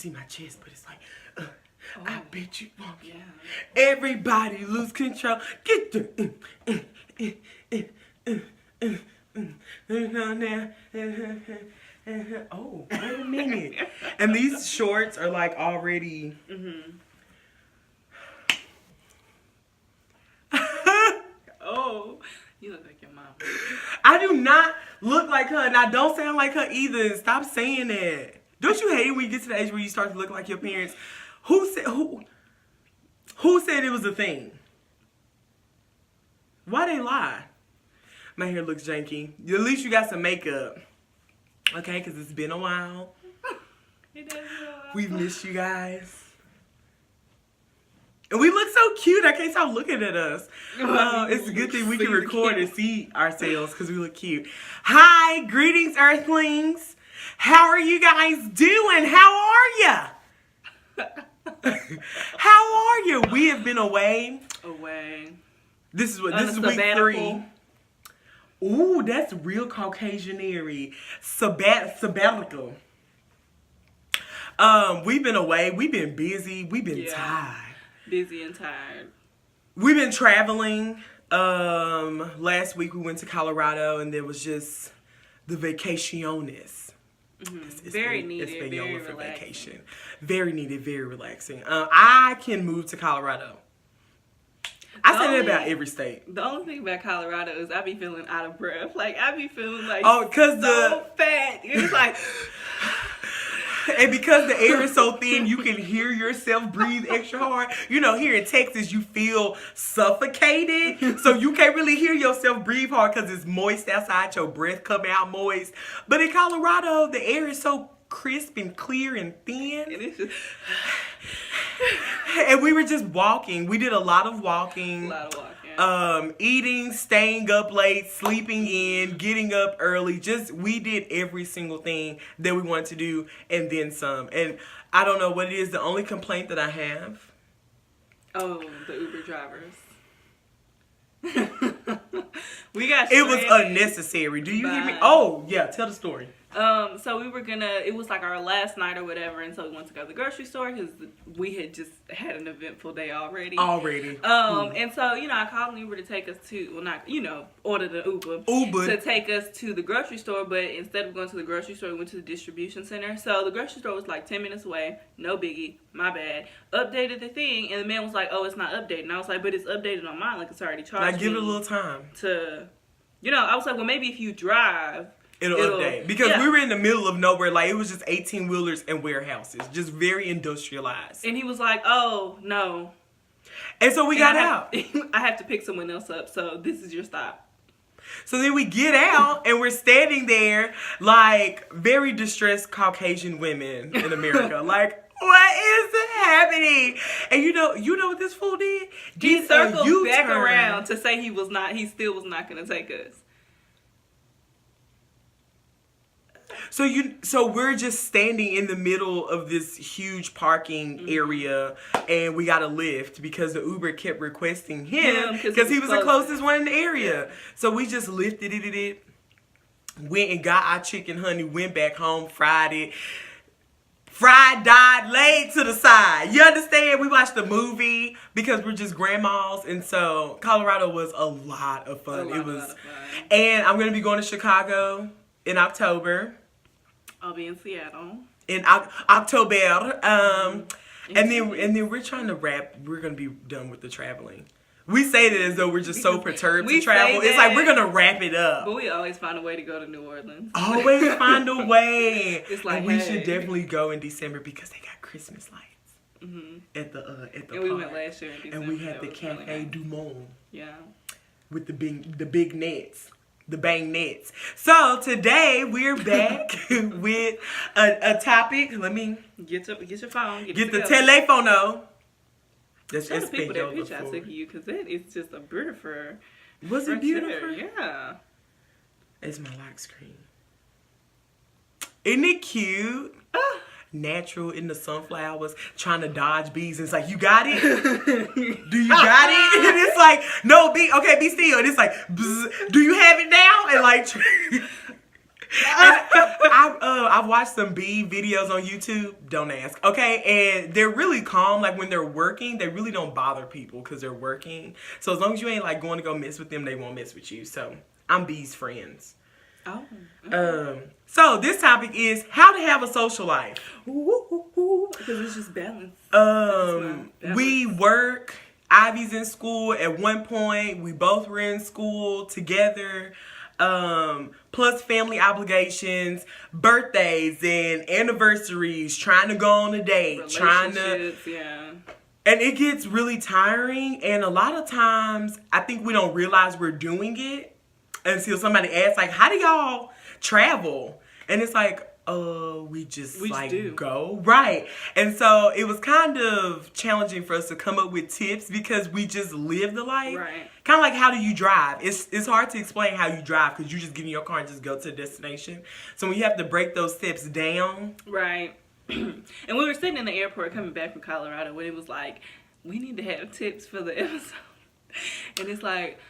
see my chest, but it's like, I bet you won't. Yeah. Everybody lose control. Get the. Oh, wait a minute. And these shorts are like already. Oh, you look like your mom. I do not look like her, and I don't sound like her either. Stop saying that. Don't you hate it when you get to the age where you start to look like your parents? Who said it was a thing? Why they lie? My hair looks janky. At least you got some makeup. Okay, because it's been a while. It does. We've missed you guys. And we look so cute. I can't stop looking at us. It's a good thing we can record and see ourselves because we look cute. Hi, greetings, Earthlings. How are you guys doing? How are ya? How are you? We have been away. This is week 3. Ooh, that's real Caucasianary. Sabbatical. We've been away. We've been busy. We've been tired. Busy and tired. We've been traveling. Last week we went to Colorado, and there was just the vacaciones. Very needed, very for relaxing. vacation. Very needed, very relaxing. I can move to Colorado. I say that about every state. The only thing about Colorado is I be feeling out of breath. Like I be feeling like so fat. It's like and because the air is so thin, you can hear yourself breathe extra hard. You know, here in Texas, you feel suffocated. So you can't really hear yourself breathe hard because it's moist outside. Your breath come out moist. But in Colorado, the air is so crisp and clear and thin. And it's just... And we were just walking. We did a lot of walking. Eating, staying up late, sleeping in, getting up early. We did every single thing that we wanted to do and then some. And I don't know what it is. The only complaint that I have. Oh, the Uber drivers. It was unnecessary. Do you hear me? Oh, yeah. Tell the story. So it was like our last night or whatever, and so we went to go to the grocery store because we had just had an eventful day already. And so, I called an Uber to take us to, ordered an Uber to take us to the grocery store, but instead of going to the grocery store, we went to the distribution center. So the grocery store was like 10 minutes away, no biggie, my bad. Updated the thing, and the man was like, oh, it's not updated. And I was like, but it's updated on mine, like it's already charged. Like, give it a little time. I was like, well, maybe if you drive, It'll update. Because we were in the middle of nowhere. Like, it was just 18-wheelers and warehouses. Just very industrialized. And he was like, oh, no. And so we got out. I have to pick someone else up, so this is your stop. So then we get out, and we're standing there like very distressed Caucasian women in America. Like, what is happening? And you know what this fool did? He circled back around to say he still was not going to take us. So we're just standing in the middle of this huge parking area, and we got a lift because the Uber kept requesting him because he was the closest one in the area. Yeah. So we just lifted it, went and got our chicken honey, went back home, fried it. Fried, died, laid to the side. You understand? We watched the movie because we're just grandmas, and so Colorado was a lot of fun. And I'm gonna be going to Chicago in October. I'll be in Seattle in October. And then we're trying to wrap. We're gonna be done with the traveling. We say that as though we're just so perturbed to travel. It's like we're gonna wrap it up. But we always find a way to go to New Orleans. Always find a way. It's like, and we should definitely go in December because they got Christmas lights at the and park. we went last year in December. And we had the Cafe du Monde. Yeah. With the big nets. The bang nets. So today we're back with a topic. Let me get your phone. Get the telephono. Show the people that picture I took of you because it's just a beautiful. Was it beautiful? Yeah. It's my lock screen. Isn't it cute? Natural in the sunflowers, trying to dodge bees. And it's like, you got it? Do you got it? And it's like, no, be still. And it's like, bzz, do you have it now? And like, I've watched some bee videos on YouTube. Don't ask. Okay, and they're really calm. Like when they're working, they really don't bother people because they're working. So as long as you ain't like going to go mess with them, they won't mess with you. So I'm bees' friends. Oh. Okay. So this topic is how to have a social life. Because it's just balance. We work. Ivy's in school. At one point, we both were in school together. Plus family obligations, birthdays and anniversaries, trying to go on a date, yeah. And it gets really tiring. And a lot of times, I think we don't realize we're doing it until somebody asks, like, how do y'all travel? And it's like, we just go. Right. And so it was kind of challenging for us to come up with tips because we just live the life. Right. Kind of like, how do you drive? It's hard to explain how you drive because you just get in your car and just go to the destination. So when you have to break those steps down. Right. And we were sitting in the airport coming back from Colorado when it was like, we need to have tips for the episode. And it's like,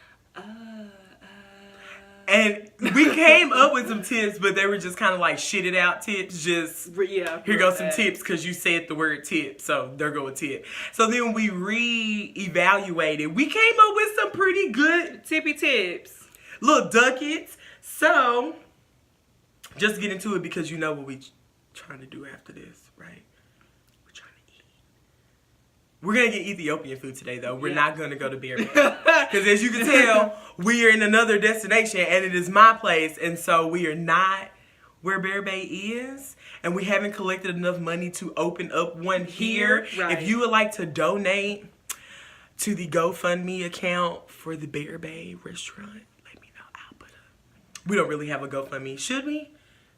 And we came up with some tips, but they were just kind of like shitted out tips. Just, here goes some tips because you said the word tip. So there go a tip. So then we re-evaluated. We came up with some pretty good tippy tips. Little duckets. So just get into it because you know what we trying to do after this, right? We're trying to eat. We're going to get Ethiopian food today, though. We're not going to go to Bear Bay. Because as you can tell, we are in another destination, and it is my place. And so we are not where Bear Bay is. And we haven't collected enough money to open up one here. Right. If you would like to donate to the GoFundMe account for the Bear Bay restaurant, let me know. I'll put up. We don't really have a GoFundMe. Should we?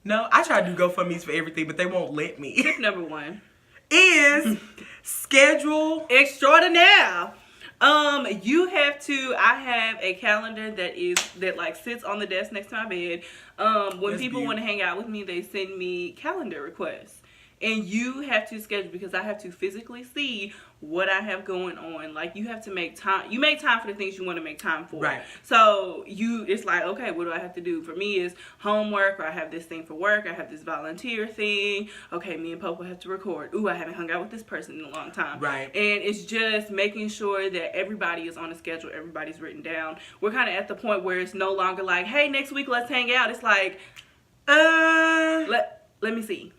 No? I try to do GoFundMes for everything, but they won't let me. Tip number 1 is schedule Extraordinaire. I have a calendar that like sits on the desk next to my bed. When people want to hang out with me, they send me calendar requests. And you have to schedule because I have to physically see what I have going on. Like, you have to make time. You make time for the things you want to make time for. Right. So it's like, okay, what do I have to do? For me, is homework, or I have this thing for work. I have this volunteer thing. Okay, me and Popo have to record. Ooh, I haven't hung out with this person in a long time. Right. And it's just making sure that everybody is on a schedule. Everybody's written down. We're kind of at the point where it's no longer like, hey, next week let's hang out. It's like, let me see.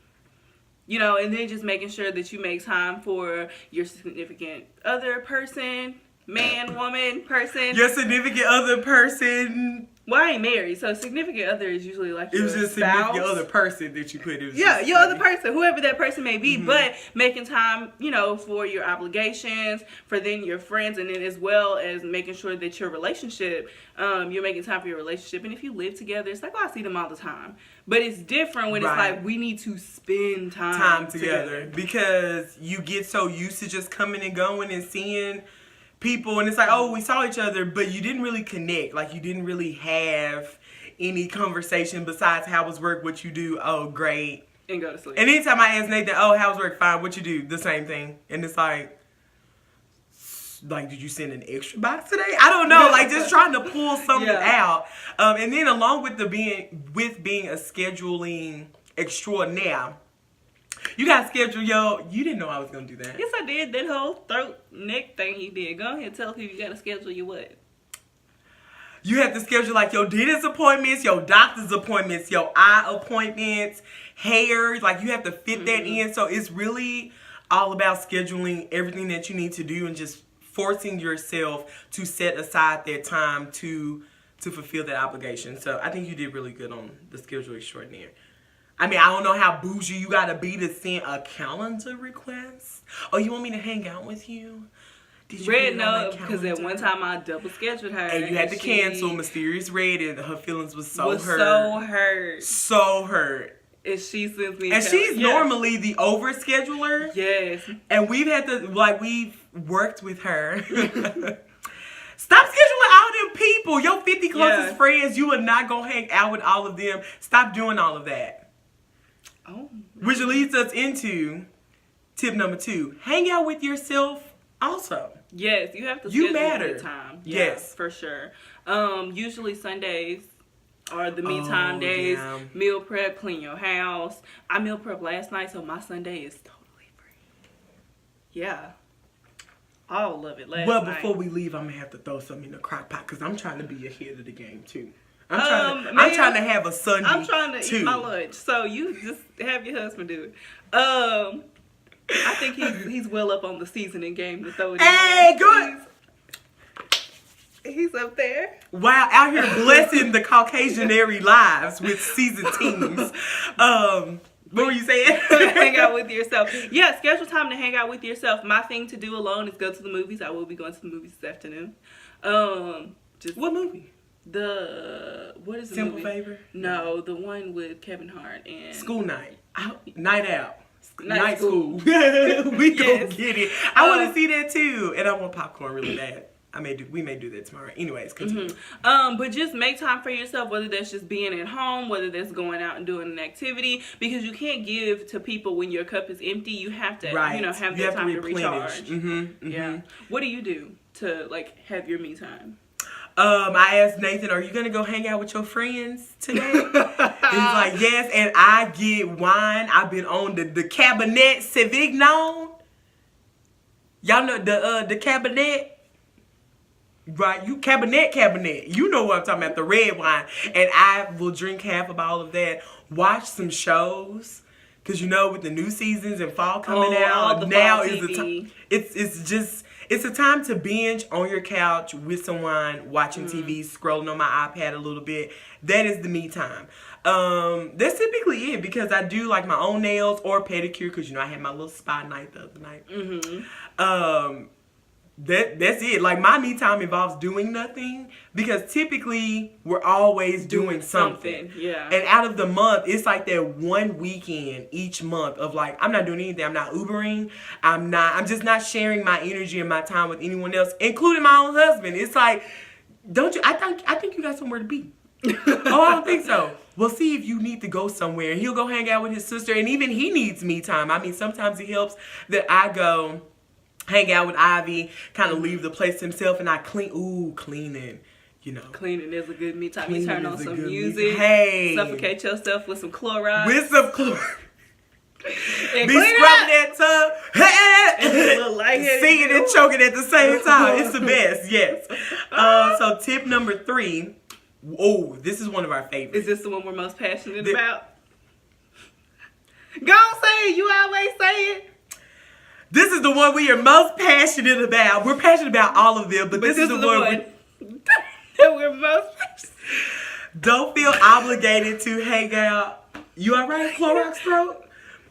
You know, and then just making sure that you make time for your significant other person, man, woman, person. Your significant other person. Well, I ain't married, so significant other is usually like your spouse. It was just significant other person that you put. It was your other person, whoever that person may be. Mm-hmm. But making time, for your obligations, for then your friends, and then as well as making sure that your relationship, you're making time for your relationship. And if you live together, it's like, I see them all the time. But it's different when it's like, we need to spend time together. Because you get so used to just coming and going and seeing people, and it's like, we saw each other, but you didn't really connect. Like, you didn't really have any conversation besides how was work, what you do, great, and go to sleep. And anytime I ask Nathan, how was work, fine, what you do, the same thing. And it's like, did you send an extra box today? I don't know, like just trying to pull something out. And then along with being a scheduling extraordinaire, you got to schedule you didn't know I was going to do that. Yes, I did. That whole throat neck thing he did. Go ahead and tell people you got to schedule your what? You have to schedule like your dentist appointments, your doctor's appointments, your eye appointments, hair. Like you have to fit that in. So it's really all about scheduling everything that you need to do and just forcing yourself to set aside that time to fulfill that obligation. So I think you did really good on the schedule extraordinaire. I mean, I don't know how bougie you gotta be to send a calendar request. Oh, you want me to hang out with you? Did you Red, no, because at one time I double scheduled her. And you had to cancel Mysterious Red, and her feelings was so hurt. So hurt. And she sends me she's normally the overscheduler. Yes. And we've had to, we've worked with her. Stop scheduling all them people. Your 50 closest friends, you are not going to hang out with all of them. Stop doing all of that. Oh. Which leads us into tip number 2. Hang out with yourself also. Yes, you have to schedule your time. Yes. For sure. Usually Sundays Or the me time days, meal prep, clean your house. I meal prep last night, so my Sunday is totally free. Yeah. All of it last night. Well, before we leave, I'm going to have to throw something in the crock pot because I'm trying to be ahead of the game, too. I'm trying to have a Sunday, I'm trying to eat my lunch, so you just have your husband do it. I think he's well up on the seasoning game to throw it in. Hey, good. He's up there. Wow, out here blessing the Caucasianary lives with seasonings. What were you saying? Hang out with yourself. Yeah, schedule time to hang out with yourself. My thing to do alone is go to the movies. I will be going to the movies this afternoon. What movie? What is the Simple movie? Favor? No, the one with Kevin Hart and School Night. Night Out. Night School. We go get it. I want to see that too, and I want popcorn really bad. We may do that tomorrow. Anyways, continue. But just make time for yourself, whether that's just being at home, whether that's going out and doing an activity, because you can't give to people when your cup is empty. You have to, have that time to recharge. Yeah. What do you do to have your me time? I asked Nathan, "Are you gonna go hang out with your friends today?" He's like, "Yes," and I get wine. I've been on the Cabernet Sauvignon. Y'all know the Cabernet. Right, you Cabernet. You know what I'm talking about, the red wine. And I will drink half of all of that. Watch some shows. Because with the new seasons and fall coming out, now is the time. It's a time to binge on your couch with some wine, watching TV, scrolling on my iPad a little bit. That is the me time. That's typically it because I do like my own nails or pedicure because I had my little spa night the other night. That's it. Like my me time involves doing nothing because typically we're always doing something. Yeah. And out of the month, it's like that one weekend each month of I'm not doing anything. I'm not Ubering. I'm just not sharing my energy and my time with anyone else, including my own husband. It's like, don't you? I think you got somewhere to be. Oh, I don't think so. Well, see if you need to go somewhere. He'll go hang out with his sister, and even he needs me time. I mean, sometimes it helps that I go hang out with Ivy, kind of leave the place to himself, and I cleaning. Cleaning is a good me time. You turn on some music. Hey. Suffocate yourself with some Clorox. Be scrubbing that tub. Hey. Singing and choking at the same time. It's the best, yes. So tip number 3. Oh, this is one of our favorites. Is this the one we're most passionate about? Go on, say it. You always say it. This is the one we are most passionate about. We're passionate about all of them, but this is the one that we're most passionate. Don't feel obligated to hang out. You all right, Clorox throat?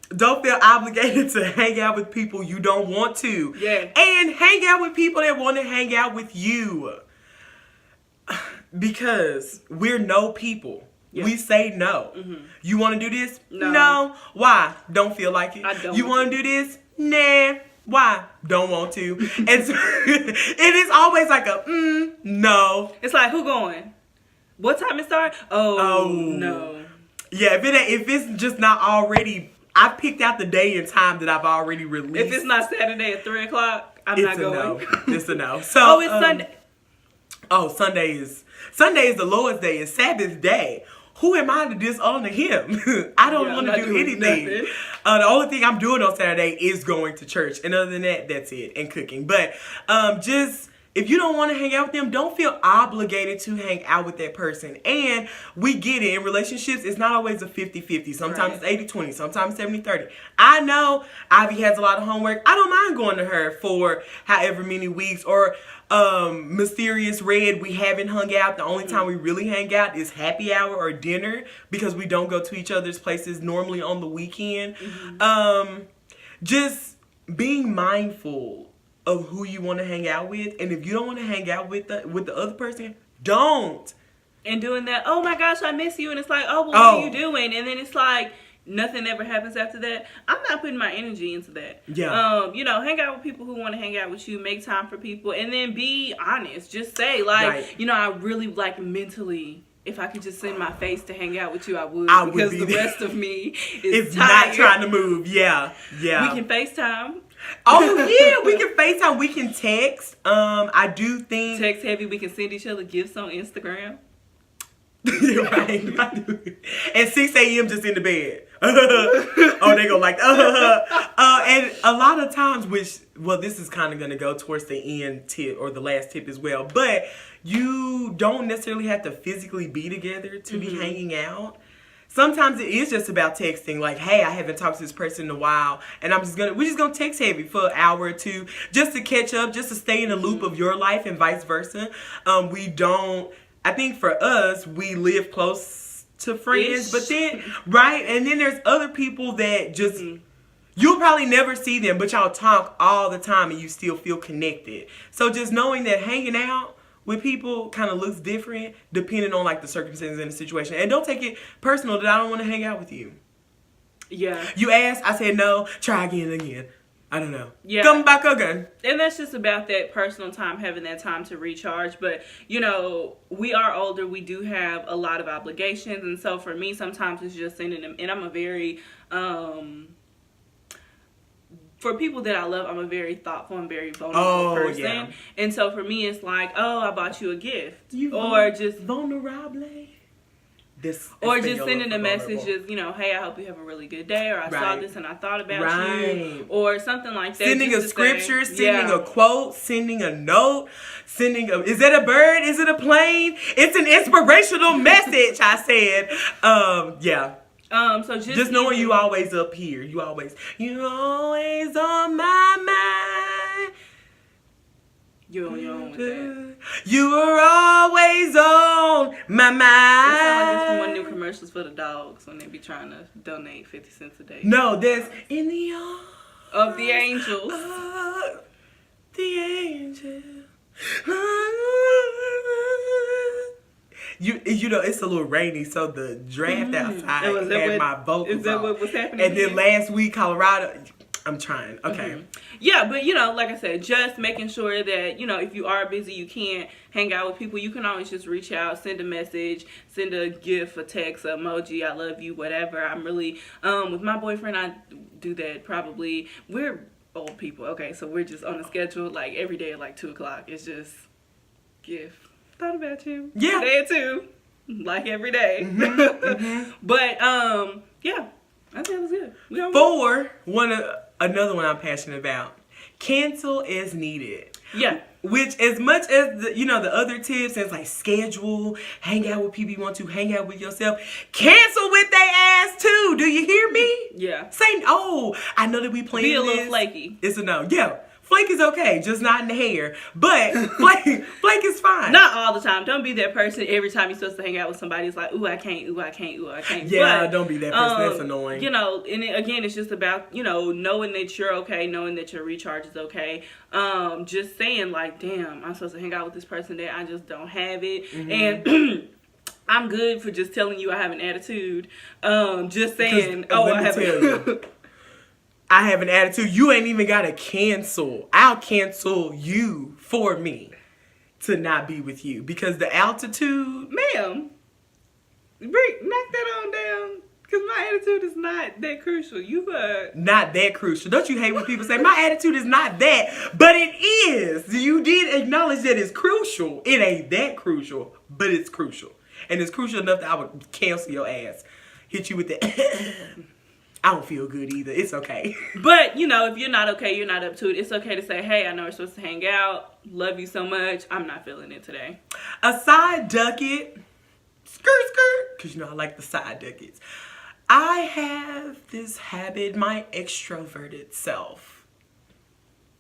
Don't feel obligated to hang out with people you don't want to. Yeah. And hang out with people that want to hang out with you. Because we're no people. Yeah. We say no. You want to do this? No. Why? Don't feel like it. I don't. You want to do this? Nah. Why? Don't want to. And so, it is always like a no. It's like, who going? What time it start? Oh no. Yeah, if it's just not already, I picked out the day and time that I've already released. If it's not Saturday at 3:00, I'm not going. No. It's a no. So it's Sunday. Sunday is the Lord's day. It's Sabbath day. Who am I to dishonor him? I don't want to do anything. The only thing I'm doing on Saturday is going to church. And other than that, that's it. And cooking. But just if you don't want to hang out with them, don't feel obligated to hang out with that person. And we get it. In relationships, it's not always a 50-50. Sometimes it's 80-20. Sometimes 70-30. I know Ivy has a lot of homework. I don't mind going to her for however many weeks. Or Mysterious Red, we haven't hung out. The only time we really hang out is happy hour or dinner because we don't go to each other's places normally on the weekend. Just being mindful of who you want to hang out with, and if you don't want to hang out with the other person, don't. And doing that, oh my gosh, I miss you, and it's like, oh, well, what are you doing? And then it's like, nothing ever happens after that. I'm not putting my energy into that. Yeah. Hang out with people who want to hang out with you. Make time for people, and then be honest. Just say I really mentally. If I could just send my face to hang out with you, I would. Because the rest of me is tired. Not trying to move. Yeah. We can FaceTime. Oh yeah, we can FaceTime. We can text. I do think text heavy. We can send each other gifts on Instagram. Right. And 6 a.m. just in the bed. Oh, they go like, and a lot of times, this is kind of going to go towards the end tip or the last tip as well, but you don't necessarily have to physically be together to be hanging out. Sometimes it is just about texting, like, hey, I haven't talked to this person in a while, and we're just gonna text heavy for an hour or two just to catch up, just to stay in the loop of your life and vice versa. I think for us, we live close to friends, but then, right? And then there's other people that just, you'll probably never see them, but y'all talk all the time and you still feel connected. So just knowing that hanging out with people kind of looks different depending on like the circumstances and the situation. And don't take it personal that I don't want to hang out with you. Yeah. You asked, I said no, try again and again. I don't know. Yeah. Come back again. And that's just about that personal time, having that time to recharge. But, you know, we are older. We do have a lot of obligations. And so for me, sometimes it's just sending them. And I'm a very, for people that I love, I'm a very thoughtful and very vulnerable person. Yeah. And so for me, it's like, oh, I bought you a gift. Or just vulnerable. Or just sending a message, just, you know, hey, I hope you have a really good day, or I saw this and I thought about you, or something like that. Sending a scripture, sending a quote, sending a note, is it a bird? Is it a plane? It's an inspirational message, I said. Yeah. So just knowing you always up here. You always on my mind. You're on your own with that. You are always on my mind. That's like one new commercials for the dogs when they be trying to donate 50 cents a day. No, that's in the arms of the angels. The angel. You know, it's a little rainy, so the draft outside had my vocals. Is that what was happening? And then last week, Colorado. I'm trying. Okay. Yeah, but, you know, like I said, just making sure that, you know, if you are busy, you can't hang out with people, you can always just reach out, send a message, send a GIF, a text, an emoji, I love you, whatever. I'm really, with my boyfriend, I do that probably. We're old people, okay, so we're just on a schedule, like, every day at, like, 2 o'clock. It's just GIF. Thought about you. Yeah. Today at 2. Like, every day. But, yeah. I think it was good. Another one I'm passionate about. Cancel as needed. Yeah. Which, as much as the other tips, it's like schedule, hang out with people you want to, hang out with yourself. Cancel with they ass too. Do you hear me? Yeah. Say, I know that we playing Be a this. little flaky. It's a no. Yeah. Flake is okay, just not in the hair. But flake is fine. Not all the time. Don't be that person every time you're supposed to hang out with somebody. It's like, ooh, I can't, ooh, I can't, ooh, I can't. Yeah, don't be that person. That's annoying. You know, and again, it's just about, knowing that you're okay, knowing that your recharge is okay. Just saying, like, damn, I'm supposed to hang out with this person that I just don't have it. And I'm good for just telling you I have an attitude. Just saying, I have I have an attitude. You ain't even got to cancel. I'll cancel you for me to not be with you. Because the altitude... Ma'am, knock that on down. Because my attitude is not that crucial. You are... Not that crucial. Don't you hate when people say, my attitude is not that? But it is. You did acknowledge that it's crucial. It ain't that crucial, but it's crucial. And it's crucial enough that I would cancel your ass. Hit you with the... I don't feel good either. It's okay. But, if you're not okay, you're not up to it. It's okay to say, hey, I know we're supposed to hang out. Love you so much. I'm not feeling it today. A side ducket. Skirt. Because, I like the side duckets. I have this habit, my extroverted self.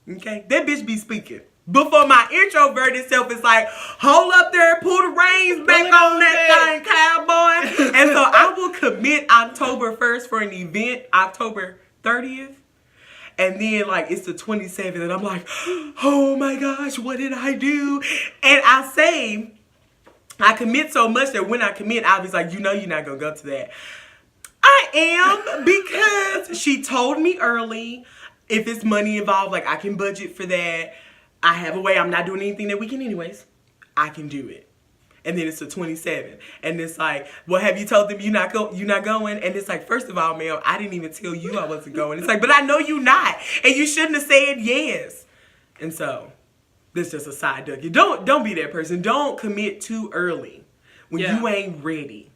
Okay? That bitch be speaking. Before my introverted self is like, hold up there, pull the reins back on that thing, cowboy. And so I will commit October 1st for an event, October 30th. And then, it's the 27th, and I'm like, oh my gosh, what did I do? And I commit so much that when I commit, I'll be like, you're not going to go to that. I am, because she told me early, if it's money involved, I can budget for that. I have a way. I'm not doing anything that weekend anyways. I can do it. And then it's the 27th. And it's like, well, have you told them you're not going? And it's like, first of all, ma'am, I didn't even tell you I wasn't going. It's like, but I know you not. And you shouldn't have said yes. And so, this is just a side ducky. Don't be that person. Don't commit too early when you ain't ready.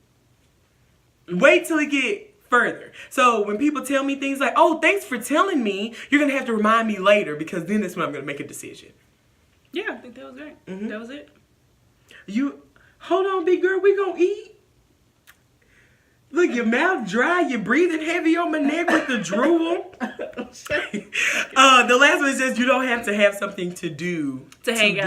Wait till it get further. So when people tell me things like, oh, thanks for telling me, you're going to have to remind me later because then that's when I'm going to make a decision. Yeah, I think that was great. Mm-hmm. That was it. Hold on, big girl, we going to eat? Look, your mouth dry, you're breathing heavy on my neck with the drool. The last one is just you don't have to have something to do to hang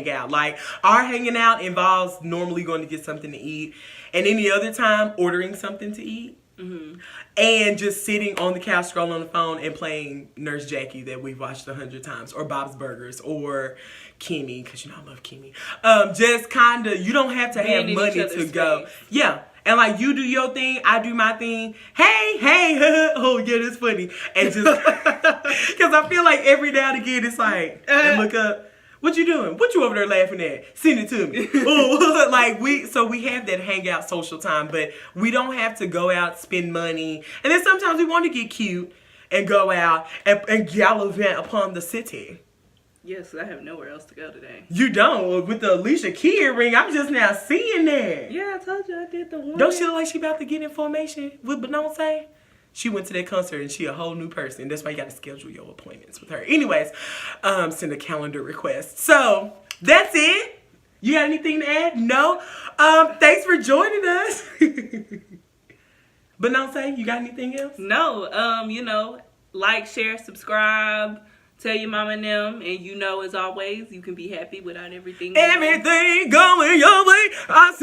out. Like our hanging out involves normally going to get something to eat, and any other time ordering something to eat, and just sitting on the couch scrolling on the phone and playing Nurse Jackie that we've watched 100 times, or Bob's Burgers, or Kimmy, because I love Kimmy. Just kind of, you don't have to have money to go. Yeah. And like you do your thing, I do my thing. Hey, oh yeah, that's funny. And just because I feel like every now and again it's like, and look up, what you doing? What you over there laughing at? Send it to me. Ooh, like we have that hangout social time, but we don't have to go out, spend money. And then sometimes we want to get cute and go out and gallivant upon the city. Yes, I have nowhere else to go today. You don't? With the Alicia Keys earring, I'm just now seeing that. Yeah, I told you I did the one. Don't she look like she about to get in formation with Beyonce? She went to that concert and she a whole new person. That's why you got to schedule your appointments with her. Anyways, send a calendar request. So, that's it. You got anything to add? No? Thanks for joining us. Beyonce, you got anything else? No, like, share, subscribe. Tell your mama and them, and as always, you can be happy without everything. Everything going your way. I